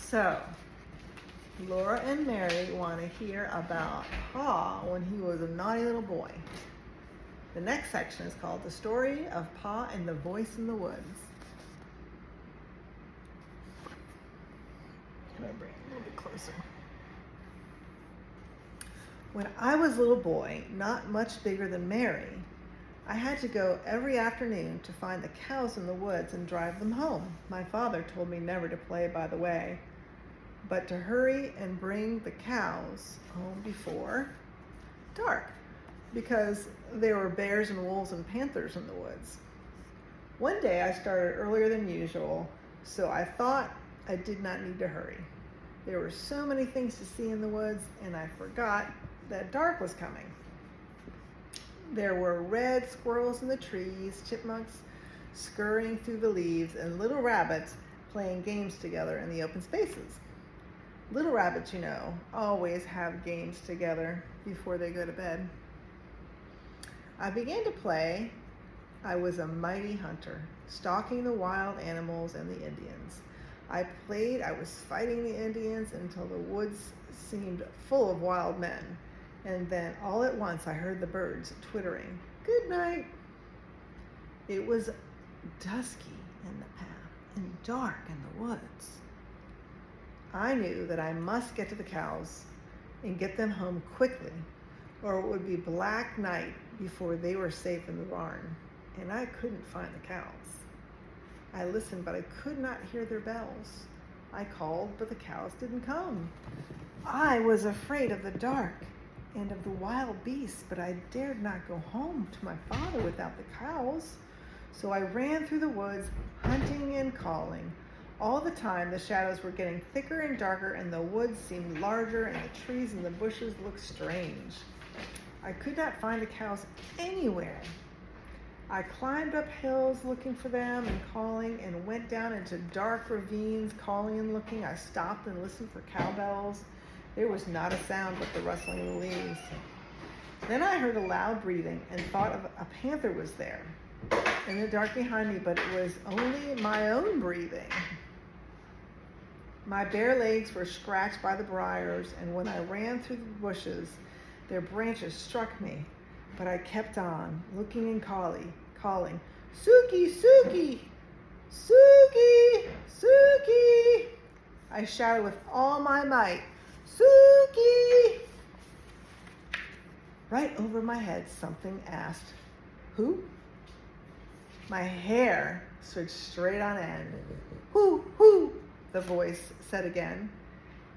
So, Laura and Mary want to hear about Pa when he was a naughty little boy. The next section is called The Story of Pa and the Voice in the Woods. Can I bring it a little bit closer? When I was a little boy, not much bigger than Mary, I had to go every afternoon to find the cows in the woods and drive them home. My father told me never to play by the way, but to hurry and bring the cows home before dark, because there were bears and wolves and panthers in the woods. One day I started earlier than usual, so I thought I did not need to hurry. There were so many things to see in the woods, and I forgot that dark was coming. There were red squirrels in the trees, chipmunks scurrying through the leaves, and little rabbits playing games together in the open spaces. Little rabbits, you know, always have games together before they go to bed. I began to play. I was a mighty hunter, stalking the wild animals and the Indians. I played I was fighting the Indians until the woods seemed full of wild men. And then all at once I heard the birds twittering, "Good night." It was dusky in the path and dark in the woods. I knew that I must get to the cows and get them home quickly, or it would be black night before they were safe in the barn, and I couldn't find the cows. I listened, but I could not hear their bells. I called, but the cows didn't come. I was afraid of the dark and of the wild beasts, but I dared not go home to my father without the cows. So I ran through the woods, hunting and calling. All the time, the shadows were getting thicker and darker, and the woods seemed larger, and the trees and the bushes looked strange. I could not find the cows anywhere. I climbed up hills looking for them and calling, and went down into dark ravines calling and looking. I stopped and listened for cowbells. There was not a sound but the rustling of the leaves. Then I heard a loud breathing and thought a panther was there in the dark behind me, but it was only my own breathing. My bare legs were scratched by the briars, and when I ran through the bushes, their branches struck me. But I kept on, looking and calling, "Suki, Suki, Suki, Suki." I shouted with all my might, "Suki!" Right over my head, something asked, "Who?" My hair stood straight on end. "Who?" the voice said again.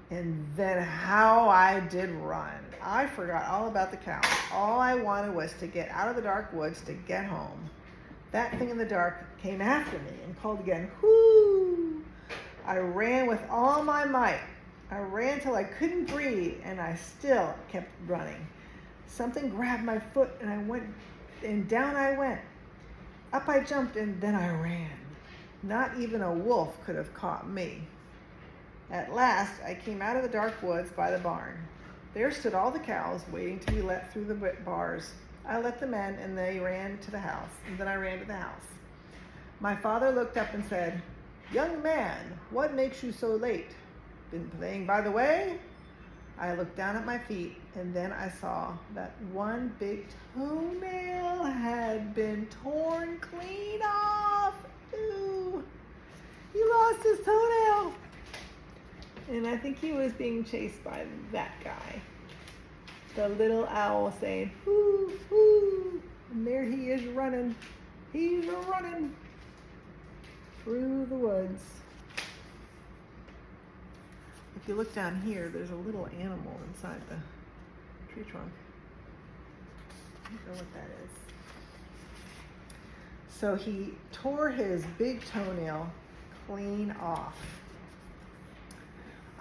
And then how I did run. I forgot all about the cows. All I wanted was to get out of the dark woods to get home. That thing in the dark came after me and called again, "Whoo!" I ran with all my might. I ran till I couldn't breathe, and I still kept running. Something grabbed my foot, and down I went. Up I jumped, and then I ran. Not even a wolf could have caught me. At last, I came out of the dark woods by the barn. There stood all the cows, waiting to be let through the bars. I let them in, and they ran to the house, and then I ran to the house. My father looked up and said, "Young man, what makes you so late? Been playing by the way?" I looked down at my feet, and then I saw that one big toenail had been torn clean off. Ooh, he lost his toenail. And I think he was being chased by that guy. The little owl saying, "Hoo, hoo." And there he is running. He's running through the woods. If you look down here, there's a little animal inside the tree trunk. I don't know what that is. So he tore his big toenail clean off.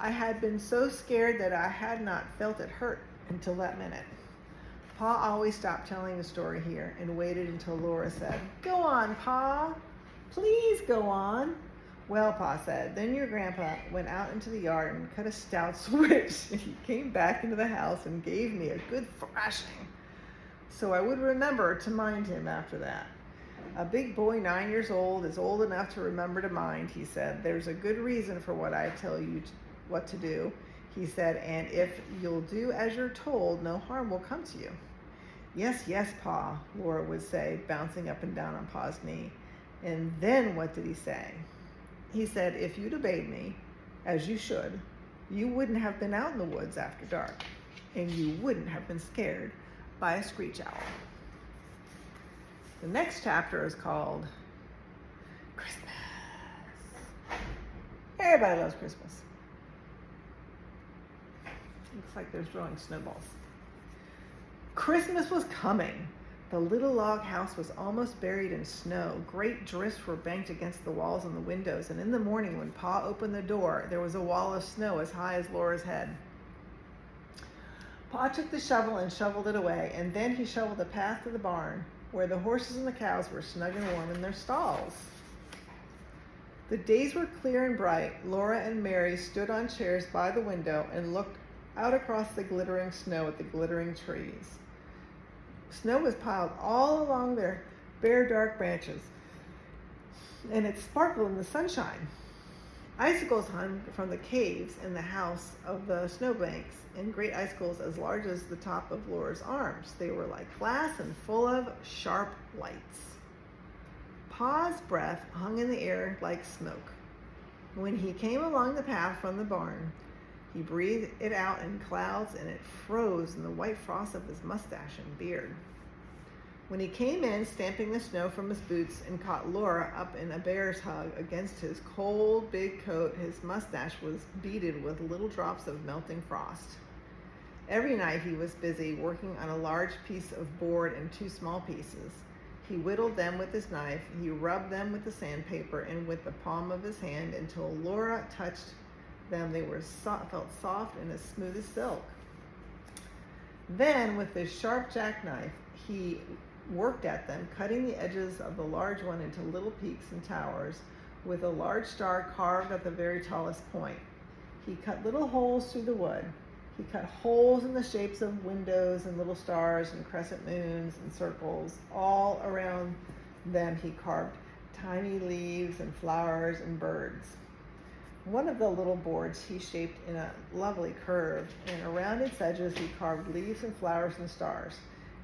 I had been so scared that I had not felt it hurt until that minute. Pa always stopped telling the story here and waited until Laura said, "Go on, Pa. Please go on." "Well," Pa said, "then your grandpa went out into the yard and cut a stout switch, and he came back into the house and gave me a good thrashing. So I would remember to mind him after that. A big boy 9 years old is old enough to remember to mind, he said. There's a good reason for what I tell you what to do, he said, and if you'll do as you're told, no harm will come to you. Yes, yes, Pa, Laura would say, bouncing up and down on Pa's knee. And then what did he say? He said, if you'd obeyed me, as you should, you wouldn't have been out in the woods after dark, and you wouldn't have been scared by a screech owl. The next chapter is called Christmas. Everybody loves Christmas. Looks like there's throwing snowballs. Christmas was coming. The little log house was almost buried in snow. Great drifts were banked against the walls and the windows, and in the morning when Pa opened the door, there was a wall of snow as high as Laura's head. Pa took the shovel and shoveled it away, and then he shoveled the path to the barn, where the horses and the cows were snug and warm in their stalls. The days were clear and bright. Laura and Mary stood on chairs by the window and looked out across the glittering snow at the glittering trees. Snow was piled all along their bare, dark branches, and it sparkled in the sunshine. Icicles hung from the caves in the house of the snowbanks, and great icicles as large as the top of Laura's arms. They were like glass and full of sharp lights. Pa's breath hung in the air like smoke. When he came along the path from the barn, he breathed it out in clouds, and it froze in the white frost of his mustache and beard. When he came in, stamping the snow from his boots, and caught Laura up in a bear's hug against his cold, big coat, his mustache was beaded with little drops of melting frost. Every night he was busy working on a large piece of board and two small pieces. He whittled them with his knife, he rubbed them with the sandpaper and with the palm of his hand until Laura touched them. They were felt soft and as smooth as silk. Then, with his sharp jackknife, he worked at them, cutting the edges of the large one into little peaks and towers, with a large star carved at the very tallest point. He cut little holes through the wood. He cut holes in the shapes of windows and little stars and crescent moons and circles. All around them he carved tiny leaves and flowers and birds. One of the little boards he shaped in a lovely curve, and around its edges he carved leaves and flowers and stars.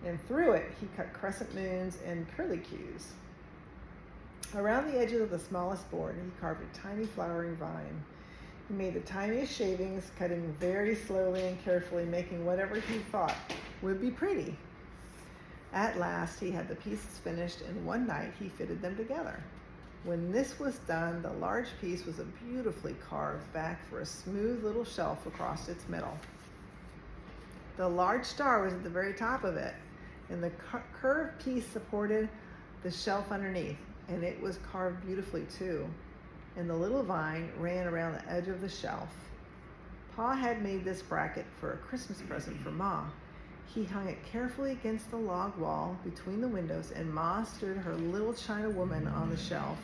And through it he cut crescent moons and curlicues. Around the edges of the smallest board he carved a tiny flowering vine. He made the tiniest shavings, cutting very slowly and carefully, making whatever he thought would be pretty. At last he had the pieces finished, and one night he fitted them together. When this was done, the large piece was a beautifully carved back for a smooth little shelf across its middle. The large star was at the very top of it, and the curved piece supported the shelf underneath, and it was carved beautifully too. And the little vine ran around the edge of the shelf. Pa had made this bracket for a Christmas present for Ma. He hung it carefully against the log wall between the windows, and Ma stood her little China woman on the shelf.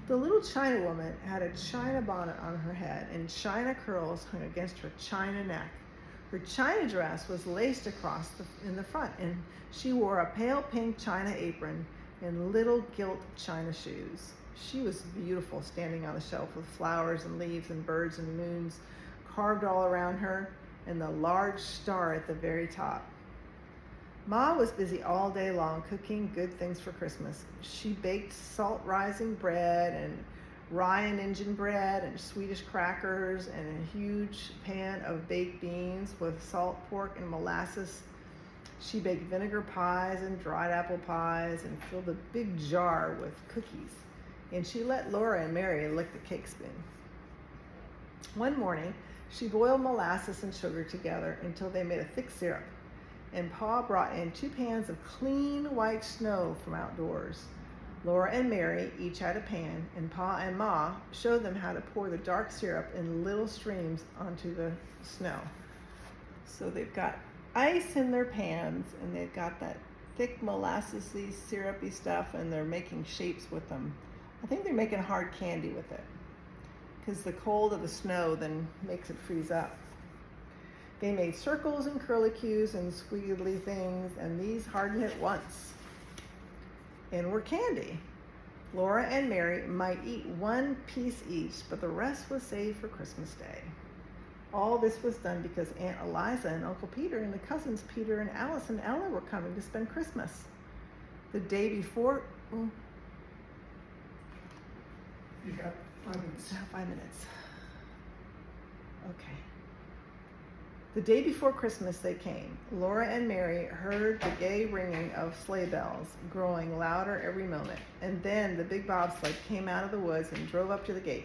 The little China woman had a China bonnet on her head, and China curls hung against her China neck. Her China dress was laced across in the front, and she wore a pale pink China apron and little gilt China shoes. She was beautiful, standing on the shelf with flowers and leaves and birds and moons carved all around her, and the large star at the very top. Ma was busy all day long cooking good things for Christmas. She baked salt-rising bread and rye and Indian bread and Swedish crackers and a huge pan of baked beans with salt pork and molasses. She baked vinegar pies and dried apple pies and filled a big jar with cookies. And she let Laura and Mary lick the cake spoon. One morning, she boiled molasses and sugar together until they made a thick syrup. And Pa brought in 2 pans of clean white snow from outdoors. Laura and Mary each had a pan, and Pa and Ma showed them how to pour the dark syrup in little streams onto the snow. So they've got ice in their pans, and they've got that thick molassesy, syrupy stuff, and they're making shapes with them. I think they're making hard candy with it, because the cold of the snow then makes it freeze up. They made circles and curlicues and squiggly things, and these hardened at once. and were candy. Laura and Mary might eat one piece each, but the rest was saved for Christmas Day. All this was done because Aunt Eliza and Uncle Peter and the cousins Peter and Alice and Ella were coming to spend Christmas. The day before, You got 5 minutes. 5 minutes. Okay. The day before Christmas they came. Laura and Mary heard the gay ringing of sleigh bells growing louder every moment, and then the big bobsled came out of the woods and drove up to the gate.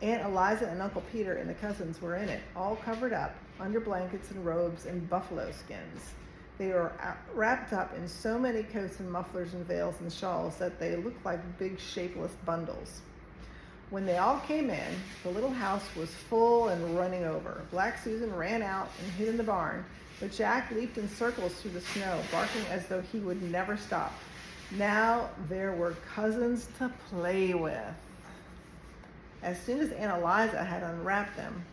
Aunt Eliza and Uncle Peter and the cousins were in it, all covered up under blankets and robes and buffalo skins. They were wrapped up in so many coats and mufflers and veils and shawls that they looked like big shapeless bundles. When they all came in, the little house was full and running over. Black Susan ran out and hid in the barn, but Jack leaped in circles through the snow, barking as though he would never stop. Now there were cousins to play with. As soon as Aunt Eliza had unwrapped them,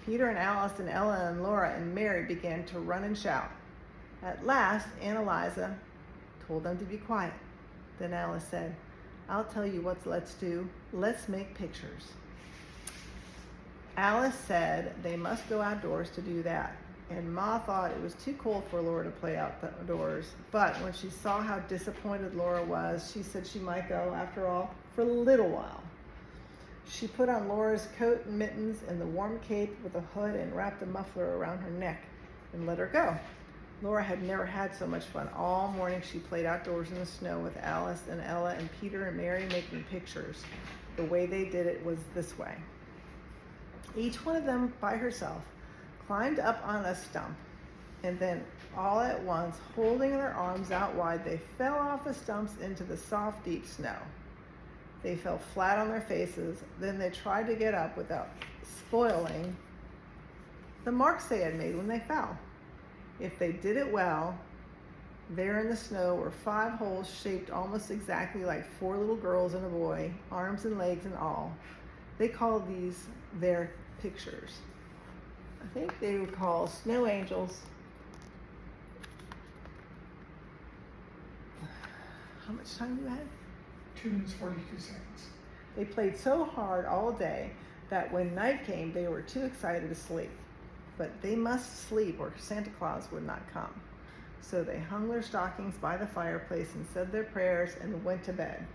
Peter and Alice and Ella and Laura and Mary began to run and shout. At last, Aunt Eliza told them to be quiet. Then Alice said, I'll tell you what let's do. Let's make pictures. Alice said they must go outdoors to do that, and Ma thought it was too cold for Laura to play outdoors, but when she saw how disappointed Laura was, she said she might go, after all, for a little while. She put on Laura's coat and mittens and the warm cape with a hood and wrapped a muffler around her neck and let her go. Laura had never had so much fun. All morning she played outdoors in the snow with Alice and Ella and Peter and Mary making pictures. The way they did it was this way. Each one of them by herself climbed up on a stump, and then all at once, holding their arms out wide, they fell off the stumps into the soft, deep snow. They fell flat on their faces. Then they tried to get up without spoiling the marks they had made when they fell. If they did it well, there in the snow were 5 holes shaped almost exactly like 4 little girls and a boy, arms and legs and all. They called these their pictures. I think they were called snow angels. How much time do you have? 2 minutes, 42 seconds. They played so hard all day that when night came, they were too excited to sleep. But they must sleep or Santa Claus would not come. So they hung their stockings by the fireplace and said their prayers and went to bed.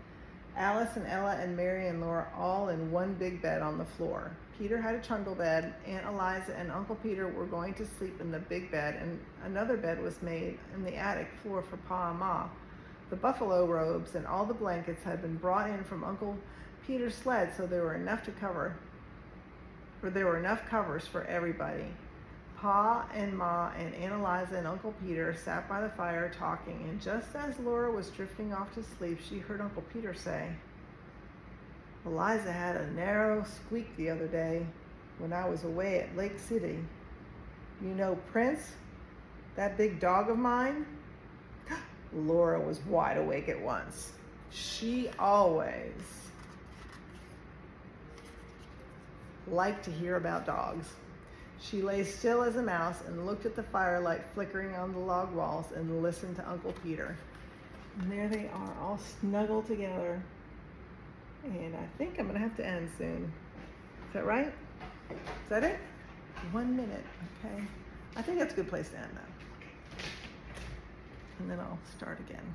Alice and Ella and Mary and Laura all in one big bed on the floor. Peter had a trundle bed. Aunt Eliza and Uncle Peter were going to sleep in the big bed, and another bed was made in the attic floor for Pa and Ma. The buffalo robes and all the blankets had been brought in from Uncle Peter's sled, so there were enough covers for everybody. Pa and Ma and Aunt Eliza and Uncle Peter sat by the fire talking, and just as Laura was drifting off to sleep, she heard Uncle Peter say, Eliza had a narrow squeak the other day when I was away at Lake City. You know Prince, that big dog of mine? Laura was wide awake at once. She always liked to hear about dogs. She lay still as a mouse and looked at the firelight flickering on the log walls and listened to Uncle Peter. And there they are, all snuggled together. And I think I'm going to have to end soon. Is that right? Is that it? 1 minute, okay. I think that's a good place to end, though. And then I'll start again.